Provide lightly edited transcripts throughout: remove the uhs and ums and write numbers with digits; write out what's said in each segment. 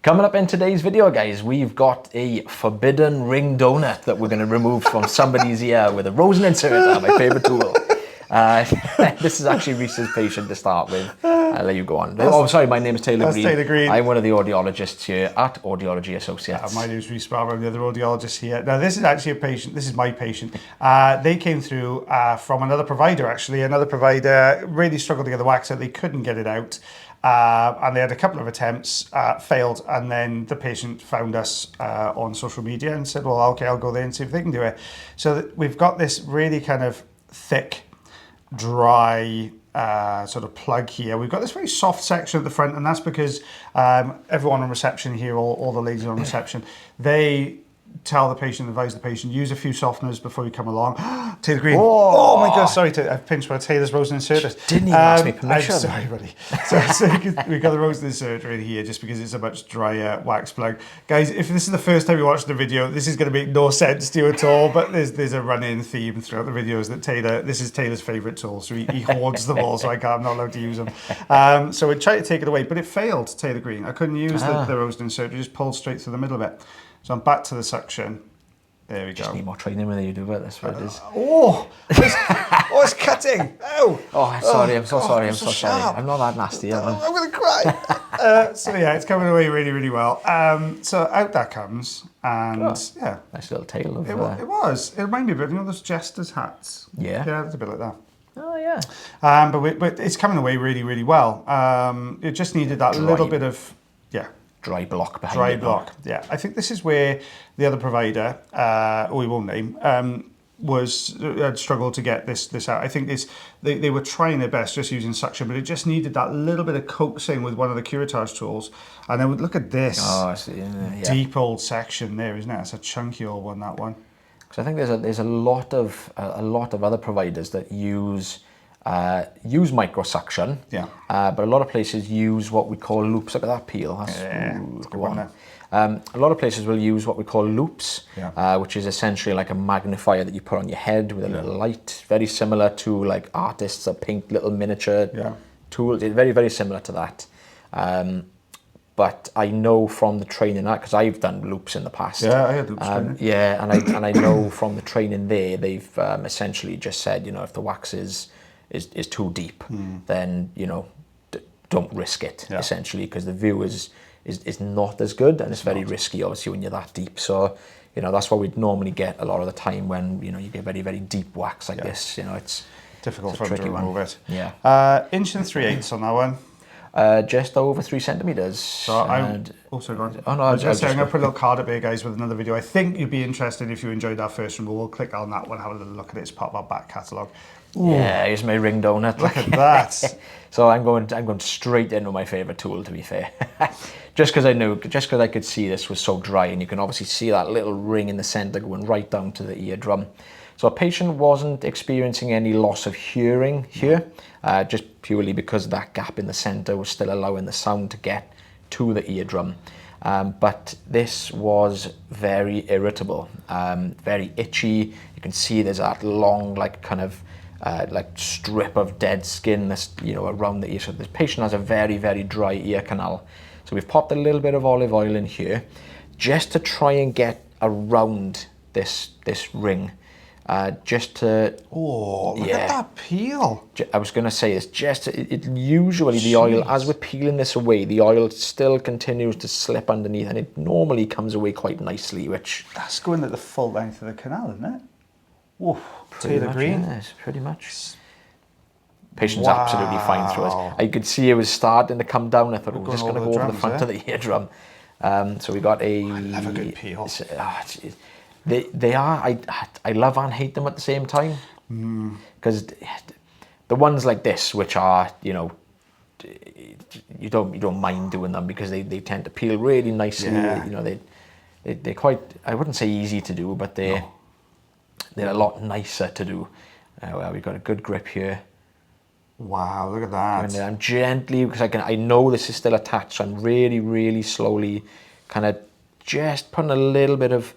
Coming up in today's video, guys, we've got a forbidden ring donut that we're going to remove from somebody's ear with a rosin inserter, my favorite tool. This is actually Rhys's patient to start with. I'll let you go on. Oh, sorry, my name is Taylor Green. Taylor Green. I'm one of the audiologists here at Audiology Associates. My name is Rhys Barber. I'm the other audiologist here. Now, this is actually a patient. This is my patient. They came through from another provider, actually. Another provider really struggled to get the wax out. They couldn't get it out. And they had a couple of attempts, failed, and then the patient found us on social media and said, well, okay, I'll go there and see if they can do it. So we've got this really kind of thick, dry sort of plug here. We've got this very soft section at the front, and that's because everyone on reception here, all the ladies on reception, they tell the patient, advise the patient, use a few softeners before you come along. Taylor Green. Oh my God, sorry, I've pinched my Taylor's rosin inserter. Didn't even ask me permission. I'm sorry, buddy. So we've got the rosin inserter in here just because it's a much drier wax plug. Guys, if this is the first time you watch the video, this is going to make no sense to you at all, but there's a run-in theme throughout the videos that this is Taylor's favourite tool, so he hoards them all, so I'm not allowed to use them. So we tried to take it away, but it failed, Taylor Green. I couldn't use the rosin inserter, it just pulled straight through the middle of it. So I'm back to the suction. There we go. Just need more training when you do it. That's what it is. It's cutting. Oh, I'm sorry. I'm so sorry. I'm so so sorry. sharp. I'm not that nasty. I'm going to cry. So yeah, it's coming away really, really well. So out that comes, and yeah. Nice little tail of it was. It reminded me of those jester's hats. Yeah. Yeah, it's a bit like that. Oh yeah. But it's coming away really, really well. It just needed that little bit of dry block behind dry it. block. Yeah, I think this is where the other provider, who we won't name, had struggled to get this out. I think they were trying their best just using suction, but it just needed that little bit of coaxing with one of the curettage tools. And then look at this deep old section there, isn't it? It's a chunky old one, that one. Because I think there's a lot of other providers that use microsuction, but a lot of places use what we call loops. Look at that peel. That's, go on. A lot of places will use what we call loops, which is essentially like a magnifier that you put on your head with a little light, very similar to like artists' or pink little miniature tools. It's very, very similar to that. But I know from the training, because I've done loops in the past. Yeah, I had loops training. Yeah, and I know from the training there, they've essentially just said, if the wax is too deep, then don't risk it essentially, because the view is not as good, and it's very risky obviously when you're that deep. So that's what we'd normally get a lot of the time when you get very, very deep wax like this. It's difficult for them to remove it. Yeah. 1 3/8 on that one. Just over 3 centimeters. So I'm also going. Oh no, I'm going to put a little card up here, guys, with another video. I think you'd be interested if you enjoyed our first one. We'll click on that one, have a little look at it. It's part of our back catalogue. Yeah, here's my ring donut. Look at that. So I'm going straight into my favourite tool, to be fair. just because I could see this was so dry, and you can obviously see that little ring in the centre going right down to the eardrum. So a patient wasn't experiencing any loss of hearing here, just purely because that gap in the centre was still allowing the sound to get to the eardrum. But this was very irritable, very itchy. You can see there's that long, like strip of dead skin that's around the ear. So this patient has a very, very dry ear canal. So we've popped a little bit of olive oil in here just to try and get around this ring. Just to look at that peel. I was going to say it's just usually the oil, as we're peeling this away, the oil still continues to slip underneath, and it normally comes away quite nicely, which that's going at the full length of the canal, isn't it? Oof, Taylor Green. Yes, pretty much. Patient's absolutely fine through us. I could see it was starting to come down. I thought we're just going to go over the front of the eardrum. So we got I love a good peel. They are. I love and hate them at the same time, because the ones like this, which are you don't mind doing them because they tend to peel really nicely. They're quite, I wouldn't say easy to do, but they're a lot nicer to do. Well, we've got a good grip here. Wow, look at that. And I'm gently, because I know this is still attached, so I'm really, really slowly kind of just putting a little bit of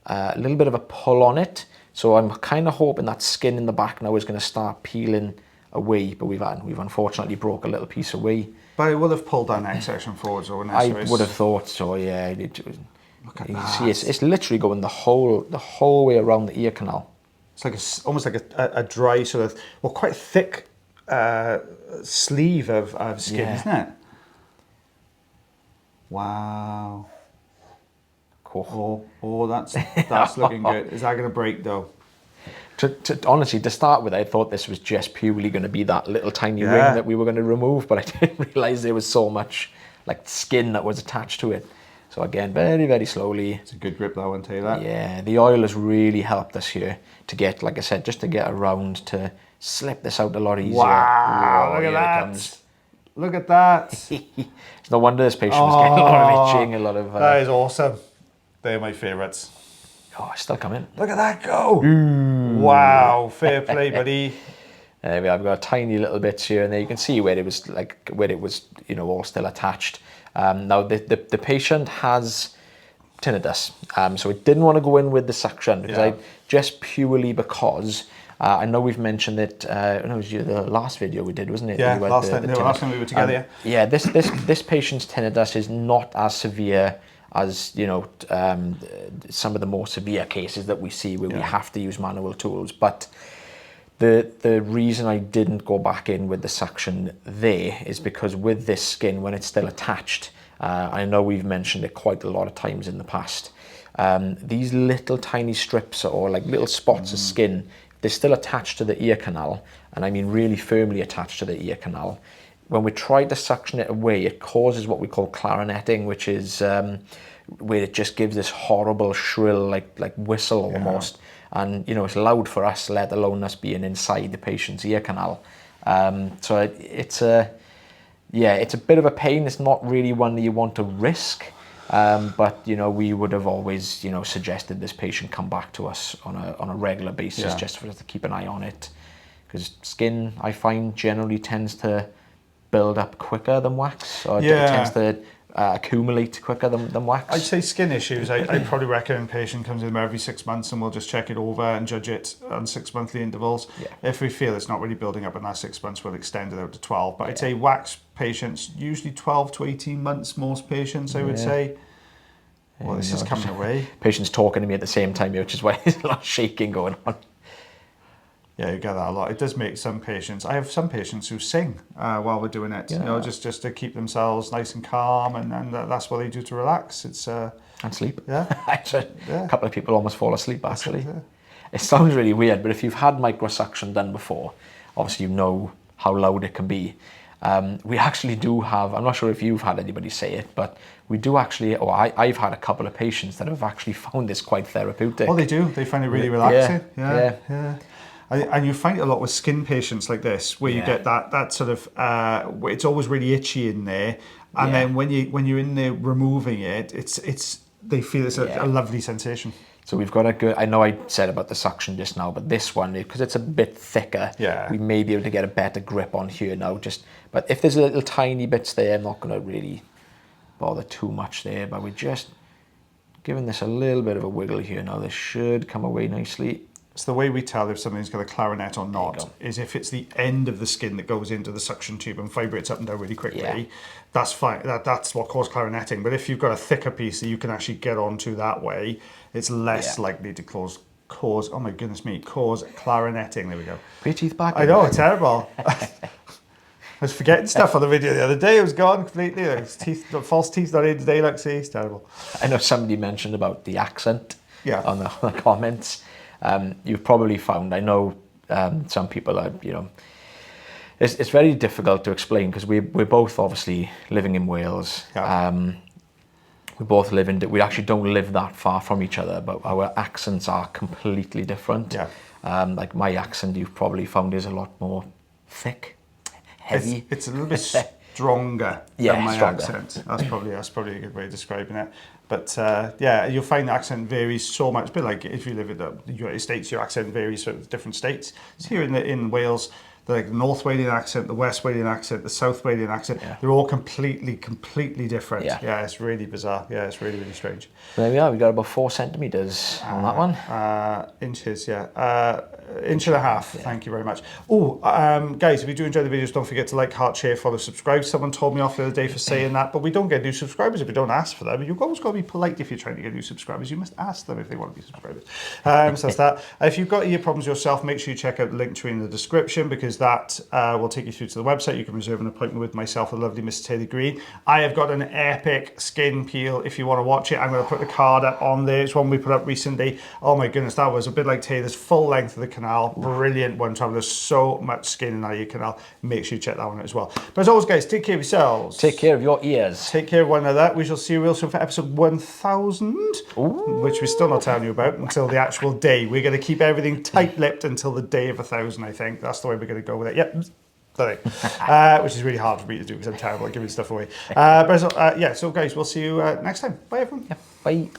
a pull on it. So I'm kind of hoping that skin in the back now is going to start peeling away, but we've unfortunately broke a little piece away. But it would have pulled that neck section forwards, or I would have thought so. Yeah. Look at You that. see, it's literally going the whole way around the ear canal. It's like almost like a dry sort of, well, quite thick sleeve of skin, isn't it? Wow. Cool. Oh, that's looking good. Is that going to break though? Honestly, to start with, I thought this was just purely going to be that little tiny ring that we were going to remove, but I didn't realise there was so much like skin that was attached to it. So again, very, very slowly. It's a good grip, that one, tell you that. Yeah, the oil has really helped us here to get, like I said, just to get around to slip this out a lot easier. Wow, Whoa, look at here it that. comes. Look at that. It's no wonder this patient was getting a lot of itching, a lot of... That is awesome. They're my favourites. Oh, it's still coming. Look at that go. Wow, fair play, buddy. There we are. I've got tiny little bits here, and there you can see where it was, all still attached. Now, the patient has tinnitus, so it didn't want to go in with the suction, because just purely because I know we've mentioned it. It was the last video we did, wasn't it? Yeah, last time we were together. Yeah, this patient's tinnitus is not as severe as some of the more severe cases that we see where we have to use manual tools, but. The reason I didn't go back in with the suction there is because with this skin, when it's still attached, I know we've mentioned it quite a lot of times in the past, these little tiny strips or like little spots of skin, they're still attached to the ear canal, and I mean really firmly attached to the ear canal. When we try to suction it away, it causes what we call clarinetting, which is where it just gives this horrible shrill like whistle almost. And it's loud for us, let alone us being inside the patient's ear canal. So it's a bit of a pain. It's not really one that you want to risk, but we would have always suggested this patient come back to us on a regular basis just for us to keep an eye on it, because skin, I find, generally tends to build up quicker than wax, or it tends to accumulate quicker than wax. I'd say skin issues, I'd probably recommend a patient comes in every 6 months, and we'll just check it over and judge it on 6 monthly intervals. If we feel it's not really building up in that 6 months, we'll extend it out to 12. But I'd say wax patients, usually 12 to 18 months, most patients, I would say. Well, this is coming away. Patient's talking to me at the same time, which is why there's a lot of shaking going on. Yeah, you get that a lot. It does make some patients. I have some patients who sing while we're doing it. Just to keep themselves nice and calm, and that's what they do to relax. It's and sleep. Yeah, a couple of people almost fall asleep actually. It sounds really weird, but if you've had microsuction done before, obviously you know how loud it can be. We actually do have. I'm not sure if you've had anybody say it, but we do actually. Or I've had a couple of patients that have actually found this quite therapeutic. Oh, they do. They find it really relaxing. Yeah. And you find it a lot with skin patients like this, where you get that sort of, it's always really itchy in there, and then when you're in there removing it, they feel it's a lovely sensation. So we've got a good. I know I said about the suction just now, but this one, because it's a bit thicker, we may be able to get a better grip on here now. But if there's little tiny bits there, I'm not going to really bother too much there. But we're just giving this a little bit of a wiggle here now. This should come away nicely. So the way we tell if something's got a clarinet or not is if it's the end of the skin that goes into the suction tube and vibrates up and down really quickly, that's fine. That's what causes clarinetting. But if you've got a thicker piece that you can actually get onto that way, it's less likely to cause, oh my goodness me, cause clarinetting. There we go. Put your teeth back. I know, terrible. I was forgetting stuff on the video the other day. It was gone completely. The false teeth not in today, like, see, it's terrible. I know somebody mentioned about the accent on the comments. You've probably found, I know some people are, it's very difficult to explain because we're both obviously living in Wales. We both we actually don't live that far from each other, but our accents are completely different. Like my accent, you've probably found is a lot more thick, heavy. It's a little bit stronger than my accent. That's probably a good way of describing it. But you'll find the accent varies so much. A bit like if you live in the United States, your accent varies with different states. So here in Wales, the North Walian accent, the West Walian accent, the South Walian accent, they're all completely different. Yeah, it's really bizarre. Yeah, it's really strange. There we are. We got about 4 centimeters on that one. Inches, Inch and a half. Thank you very much. Oh, guys, if you do enjoy the videos, don't forget to like, heart, share, follow, subscribe. Someone told me off the other day for saying that, but we don't get new subscribers if we don't ask for them. You've always got to be polite if you're trying to get new subscribers. You must ask them if they want to be subscribers. So that's that. If you've got ear problems yourself, make sure you check out the link tree in the description, because that will take you through to the website. You can reserve an appointment with myself, the lovely Miss Taylor Green. I have got an epic skin peel if you want to watch it. I'm going to put the card up on there. It's one we put up recently. Oh my goodness, that was a bit like Taylor's full length of the canal. Brilliant one, Travel. There's so much skin in that ear canal. Make sure you check that one out as well. But as always, guys, take care of yourselves. Take care of your ears. Take care of one another. We shall see you real soon for episode 1000, which we're still not telling you about until the actual day. We're going to keep everything tight-lipped until the day of 1000, I think. That's the way we're going to go with it. Yep. Sorry. Which is really hard for me to do because I'm terrible at giving stuff away. So guys, we'll see you next time. Bye, everyone. Bye.